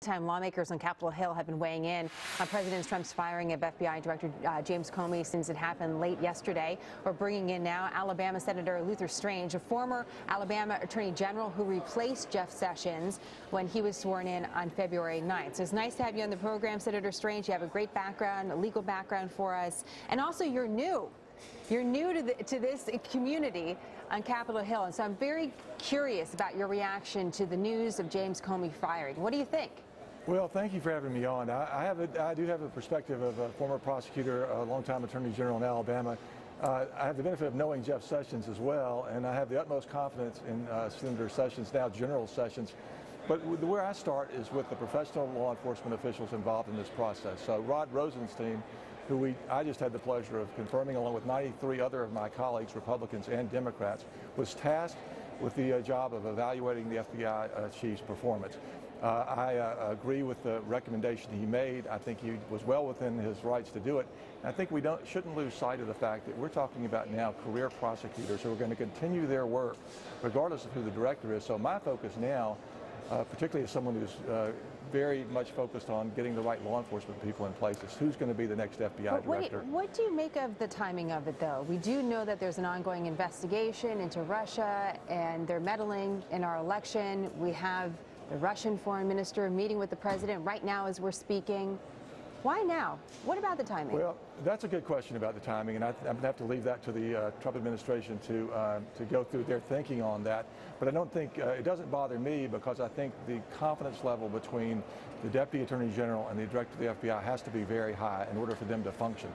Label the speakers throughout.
Speaker 1: Time lawmakers on Capitol Hill have been weighing in on President Trump's firing of FBI Director James Comey since it happened late yesterday. We're bringing in now Alabama Senator Luther Strange, a former Alabama Attorney General who replaced Jeff Sessions when he was sworn in on February 9th. So it's nice to have you on the program, Senator Strange. You have a great background, a legal background for us, and also you're new. You're new to this community on Capitol Hill, and so I'm very curious about your reaction to the news of James Comey firing. What do you think?
Speaker 2: Well, thank you for having me on. I do have a perspective of a former prosecutor, a longtime Attorney General in Alabama. I have the benefit of knowing Jeff Sessions as well, and I have the utmost confidence in Senator Sessions, now General Sessions. But where I start is with the professional law enforcement officials involved in this process. So Rod Rosenstein, who I just had the pleasure of confirming along with 93 other of my colleagues, Republicans and Democrats, was tasked with the job of evaluating the FBI chief's performance. I agree with the recommendation he made. I think he was well within his rights to do it. And I think we shouldn't lose sight of the fact that we're talking about now career prosecutors who are going to continue their work regardless of who the director is. So my focus now, particularly as someone who's very much focused on getting the right law enforcement people in place, is who's going to be the next FBI director.
Speaker 1: What do you make of the timing of it, though? We do know that there's an ongoing investigation into Russia and their meddling in our election. We have the Russian foreign minister meeting with the president right now as we're speaking. Why now? What about the timing?
Speaker 2: Well, that's a good question about the timing, and I'm going to have to leave that to the Trump administration to go through their thinking on that. But I don't think it doesn't bother me, because I think the confidence level between the Deputy Attorney General and the Director of the FBI has to be very high in order for them to function.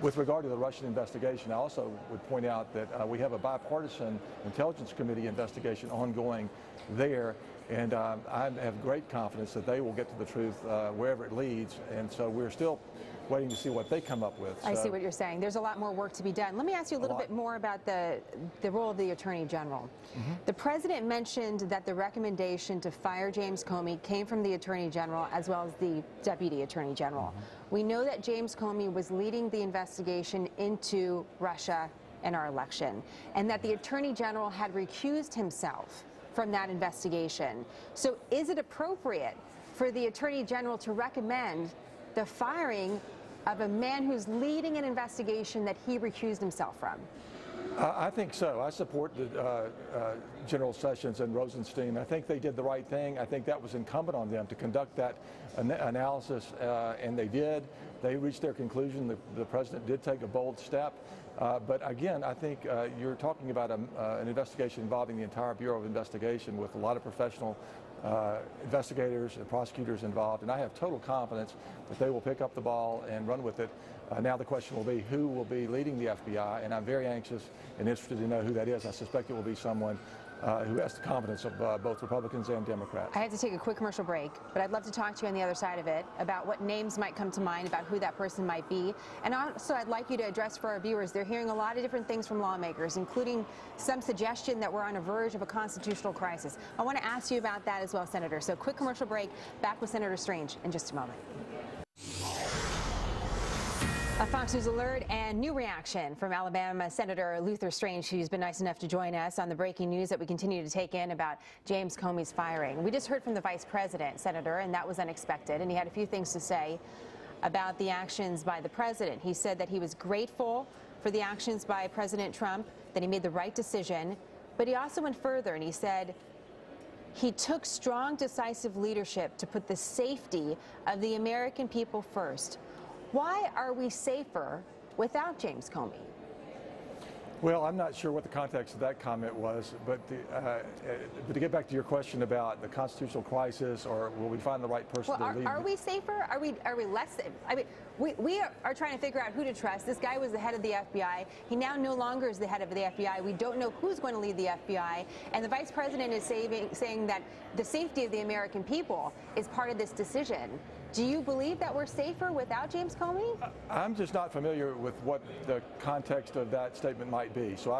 Speaker 2: With regard to the Russian investigation, I also would point out that we have a bipartisan Intelligence Committee investigation ongoing there, and I have great confidence that they will get to the truth wherever it leads, and so we're still waiting to see what they come up with.
Speaker 1: I see what you're saying. There's a lot more work to be done. Let me ask you a little bit more about the role of the Attorney General. The President mentioned that the recommendation to fire James Comey came from the Attorney General as well as the Deputy Attorney General. We know that James Comey was leading the investigation into Russia and our election, and that the Attorney General had recused himself from that investigation. So is it appropriate for the Attorney General to recommend the firing of a man who's leading an investigation that he recused himself from?
Speaker 2: I think so. I support the General Sessions and Rosenstein. I think they did the right thing. I think that was incumbent on them to conduct that analysis, and they did. They reached their conclusion. The President did take a bold step. But again, I think you're talking about an investigation involving the entire Bureau of Investigation with a lot of professional investigators and prosecutors involved, and I have total confidence that they will pick up the ball and run with it. Now the question will be who will be leading the FBI, and I'm very anxious and interested to know who that is. I suspect it will be someone who has the confidence of both Republicans and Democrats.
Speaker 1: I have to take a quick commercial break, but I'd love to talk to you on the other side of it about what names might come to mind about who that person might be. And also, I'd like you to address for our viewers, they're hearing a lot of different things from lawmakers, including some suggestion that we're on the verge of a constitutional crisis. I want to ask you about that as well, Senator. So quick commercial break, back with Senator Strange in just a moment. A Fox News alert and new reaction from Alabama Senator Luther Strange, who's been nice enough to join us on the breaking news that we continue to take in about James Comey's firing. We just heard from the Vice President, Senator, and that was unexpected, and he had a few things to say about the actions by the President. He said that he was grateful for the actions by President Trump, that he made the right decision, but he also went further and he said he took strong, decisive leadership to put the safety of the American people first. Why are we safer without James Comey?
Speaker 2: Well, I'm not sure what the context of that comment was, but to get back to your question about the constitutional crisis, or will we find the right person to lead?
Speaker 1: Are we safer? Are we less safe? I mean, we are trying to figure out who to trust. This guy was the head of the FBI. He now no longer is the head of the FBI. We don't know who's going to lead the FBI. And the Vice President is saying that the safety of the American people is part of this decision. Do you believe that we're safer without James Comey?
Speaker 2: I'm just not familiar with what the context of that statement might be. So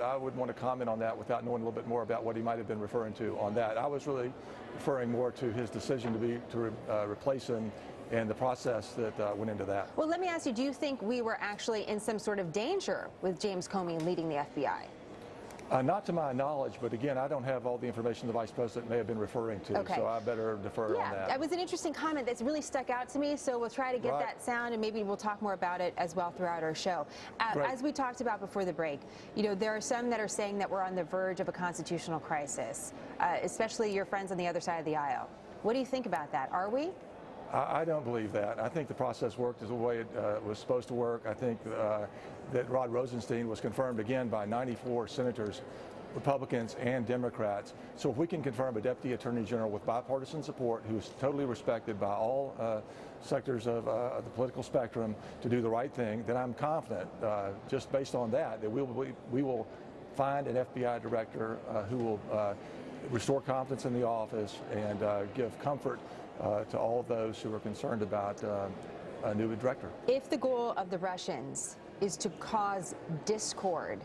Speaker 2: I would want to comment on that without knowing a little bit more about what he might have been referring to on that. I was really referring more to his decision to replace him and the process that went into that.
Speaker 1: Well, let me ask you, do you think we were actually in some sort of danger with James Comey leading the FBI?
Speaker 2: Not to my knowledge, but again, I don't have all the information the Vice President may have been referring to, so I better defer on that.
Speaker 1: That was an interesting comment that's really stuck out to me, so we'll try to get that sound, and maybe we'll talk more about it as well throughout our show. As we talked about before the break, you know, there are some that are saying that we're on the verge of a constitutional crisis, especially your friends on the other side of the aisle. What do you think about that? Are we?
Speaker 2: I don't believe that. I think the process worked as the way it was supposed to work. I think that Rod Rosenstein was confirmed again by 94 senators, Republicans and Democrats. So if we can confirm a Deputy Attorney General with bipartisan support who's totally respected by all sectors of the political spectrum to do the right thing, then I'm confident, just based on that we will find an FBI director who will restore confidence in the office and give comfort to all those who are concerned about a new director.
Speaker 1: If the goal of the Russians is to cause discord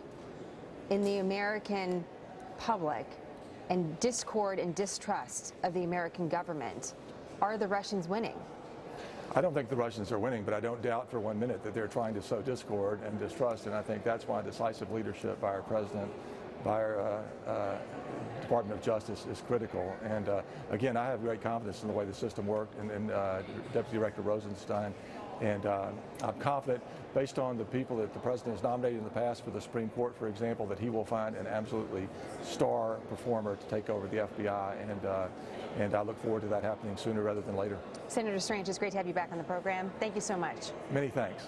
Speaker 1: in the American public and discord and distrust of the American government, are the Russians winning?
Speaker 2: I don't think the Russians are winning, but I don't doubt for 1 minute that they're trying to sow discord and distrust, and I think that's why decisive leadership by our president, by our Department of Justice is critical. And again, I have great confidence in the way the system worked and Deputy Director Rosenstein. And I'm confident, based on the people that the President has nominated in the past for the Supreme Court, for example, that he will find an absolutely star performer to take over the FBI. And I look forward to that happening sooner rather than later.
Speaker 1: Senator Strange, it's great to have you back on the program. Thank you so much.
Speaker 2: Many thanks.